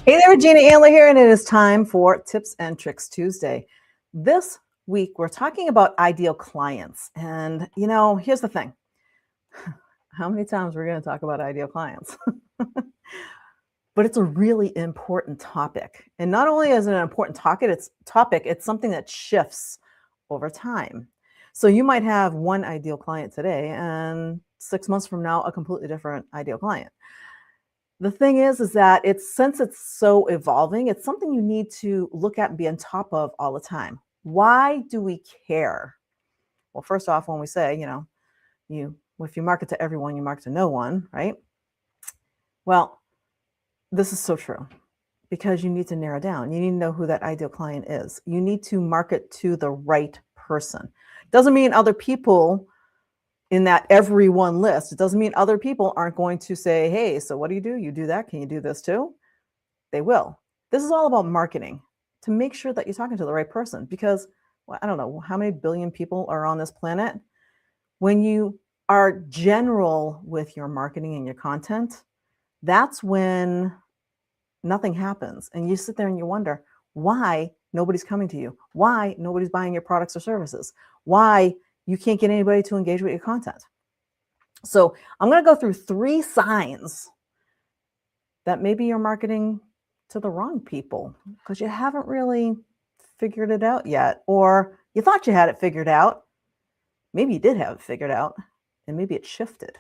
Hey there, Regina Antler here, and it is time for Tips and Tricks Tuesday. This week, we're talking about ideal clients. And, here's the thing. How many times we're going to talk about ideal clients? But it's a really important topic. And not only is it an important topic, it's something that shifts over time. So you might have one ideal client today, and 6 months from now, a completely different ideal client. The thing is that since it's so evolving, it's something you need to look at and be on top of all the time. Why do we care? Well, first off, when we say, if you market to everyone, you market to no one, right? Well, this is so true because you need to narrow down. You need to know who that ideal client is. You need to market to the right person. Doesn't mean other people in that everyone list, it doesn't mean other people aren't going to say, hey, so what do? You do that? Can you do this too? They will. This is all about marketing to make sure that you're talking to the right person because, well, I don't know how many billion people are on this planet. When you are general with your marketing and your content, that's when nothing happens. And you sit there and you wonder why nobody's coming to you, why nobody's buying your products or services, why you can't get anybody to engage with your content. So I'm going to go through 3 signs that maybe you're marketing to the wrong people because you haven't really figured it out yet, or you thought you had it figured out. Maybe you did have it figured out, and maybe it shifted.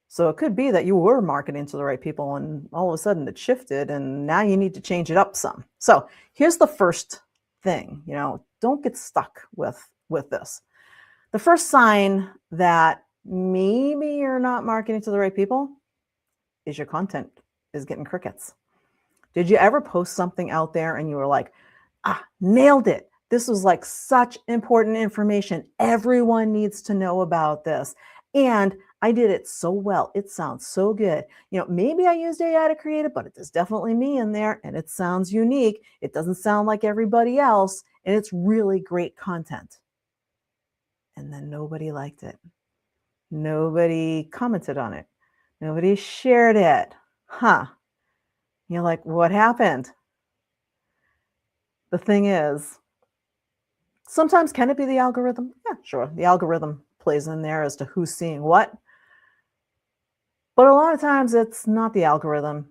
So it could be that you were marketing to the right people and all of a sudden it shifted and now you need to change it up some. So here's the first thing, don't get stuck with this. The first sign that maybe you're not marketing to the right people is your content is getting crickets. Did you ever post something out there and you were like, nailed it. This was like such important information. Everyone needs to know about this. And I did it so well. It sounds so good. Maybe I used AI to create it, but it is definitely me in there and it sounds unique. It doesn't sound like everybody else. And it's really great content. And then nobody liked it. Nobody commented on it. Nobody shared it. You're like, what happened? The thing is, sometimes can it be the algorithm? Yeah, sure. The algorithm plays in there as to who's seeing what. But a lot of times it's not the algorithm.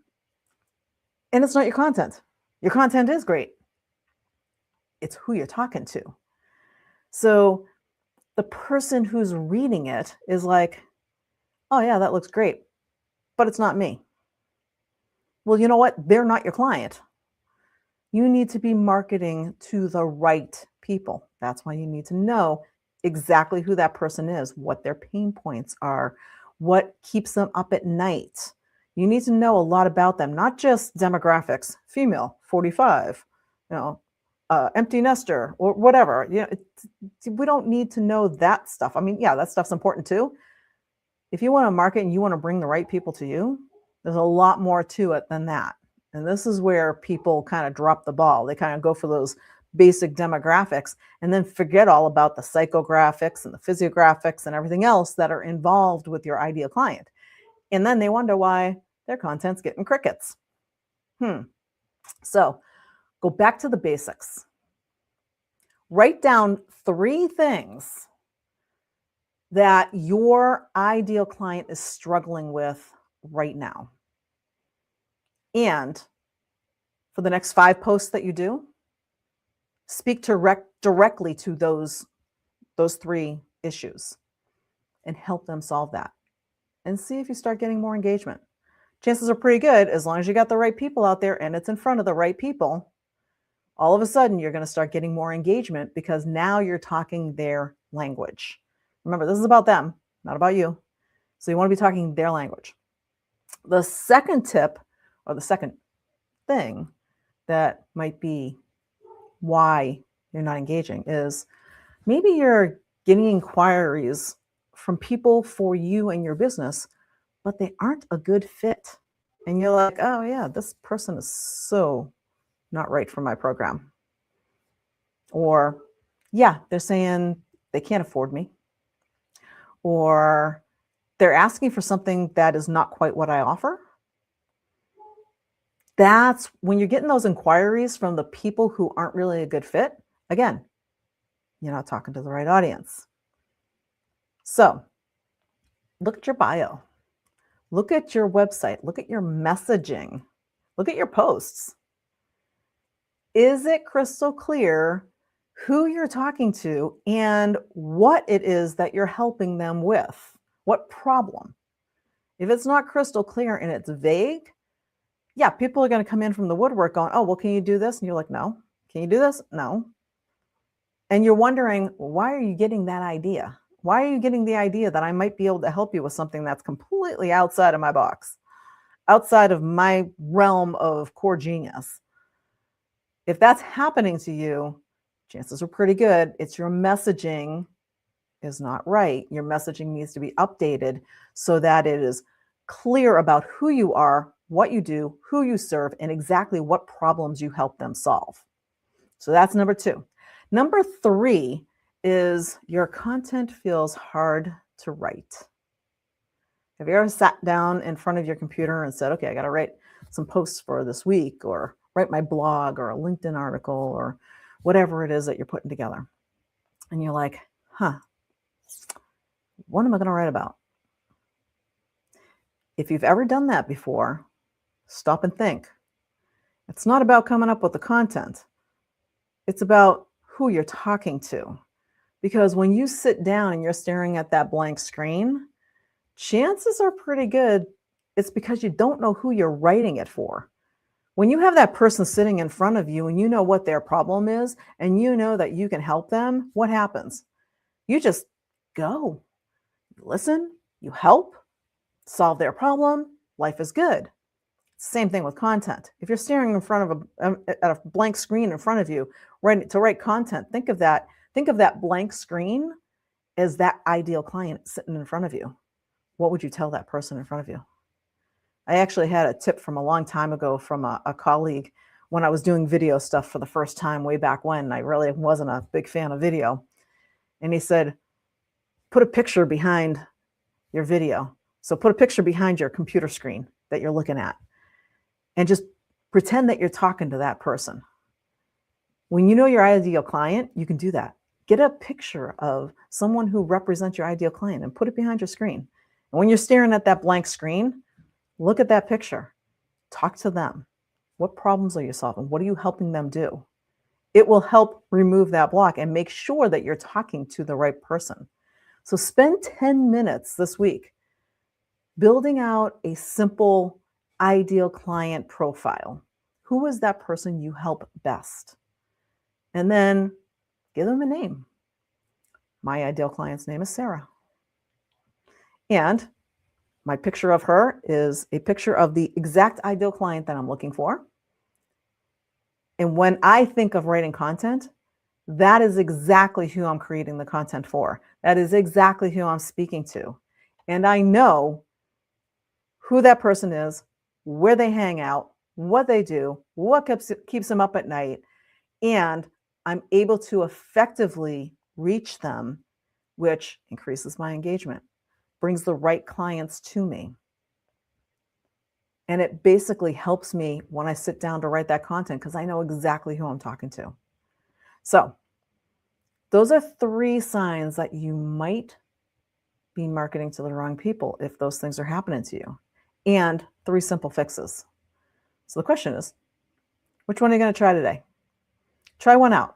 And it's not your content. Your content is great. It's who you're talking to. So the person who's reading it is like, oh yeah, that looks great, but it's not me. Well, you know what? They're not your client. You need to be marketing to the right people. That's why you need to know exactly who that person is, what their pain points are, what keeps them up at night. You need to know a lot about them, not just demographics, female, 45, empty nester or whatever. We don't need to know that stuff. I mean, yeah, that stuff's important too. If you want to market and you want to bring the right people to you, there's a lot more to it than that. And this is where people kind of drop the ball. They kind of go for those basic demographics and then forget all about the psychographics and the physiographics and everything else that are involved with your ideal client. And then they wonder why their content's getting crickets. So go back to the basics. Write down 3 things that your ideal client is struggling with right now. And for the next 5 posts that you do, speak directly to those 3 issues and help them solve that. And see if you start getting more engagement. Chances are pretty good, as long as you got the right people out there and it's in front of the right people, all of a sudden you're going to start getting more engagement because now you're talking their language. Remember, this is about them, not about you. So you want to be talking their language. The second tip, or the second thing that might be why you're not engaging, is maybe you're getting inquiries from people for you and your business, but they aren't a good fit. And you're like, oh yeah, this person is so not right for my program. Or yeah, they're saying they can't afford me. Or they're asking for something that is not quite what I offer. That's when you're getting those inquiries from the people who aren't really a good fit. Again, you're not talking to the right audience. So look at your bio, look at your website, look at your messaging, look at your posts. Is it crystal clear who you're talking to and what it is that you're helping them with? What problem? If it's not crystal clear and it's vague, yeah, people are going to come in from the woodwork going, oh, well, can you do this? And you're like, no. Can you do this? No. And you're wondering, why are you getting that idea? Why are you getting the idea that I might be able to help you with something that's completely outside of my box, outside of my realm of core genius? If that's happening to you, chances are pretty good it's your messaging is not right. Your messaging needs to be updated so that it is clear about who you are, what you do, who you serve, and exactly what problems you help them solve. So that's number 2. Number 3 is your content feels hard to write. Have you ever sat down in front of your computer and said, okay, I got to write some posts for this week, or write my blog or a LinkedIn article or whatever it is that you're putting together? And you're like, what am I going to write about? If you've ever done that before, stop and think. It's not about coming up with the content. It's about who you're talking to. Because when you sit down and you're staring at that blank screen, chances are pretty good it's because you don't know who you're writing it for. When you have that person sitting in front of you and you know what their problem is and you know that you can help them, what happens? You just go. You listen, you help, solve their problem, life is good. Same thing with content. If you're staring in front of at a blank screen in front of you, to write content, think of that blank screen as that ideal client sitting in front of you. What would you tell that person in front of you? I actually had a tip from a long time ago from a colleague when I was doing video stuff for the first time way back when. I really wasn't a big fan of video. And he said, put a picture behind your video. So put a picture behind your computer screen that you're looking at and just pretend that you're talking to that person. When you know your ideal client, you can do that. Get a picture of someone who represents your ideal client and put it behind your screen. And when you're staring at that blank screen, look at that picture. Talk to them. What problems are you solving? What are you helping them do? It will help remove that block and make sure that you're talking to the right person. So spend 10 minutes this week building out a simple ideal client profile. Who is that person you help best? And then give them a name. My ideal client's name is Sarah. And my picture of her is a picture of the exact ideal client that I'm looking for. And when I think of writing content, that is exactly who I'm creating the content for. That is exactly who I'm speaking to. And I know who that person is, where they hang out, what they do, what keeps them up at night. And I'm able to effectively reach them, which increases my engagement, brings the right clients to me. And it basically helps me when I sit down to write that content because I know exactly who I'm talking to. So those are 3 signs that you might be marketing to the wrong people if those things are happening to you, and 3 simple fixes. So the question is, which one are you going to try today? Try one out.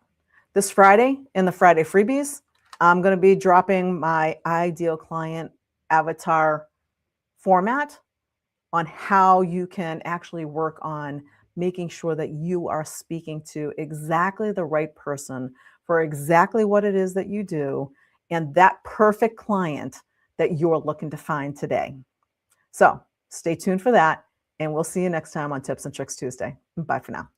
This Friday in the Friday freebies, I'm going to be dropping my ideal client avatar format on how you can actually work on making sure that you are speaking to exactly the right person for exactly what it is that you do and that perfect client that you're looking to find today. So stay tuned for that, and we'll see you next time on Tips and Tricks Tuesday. Bye for now.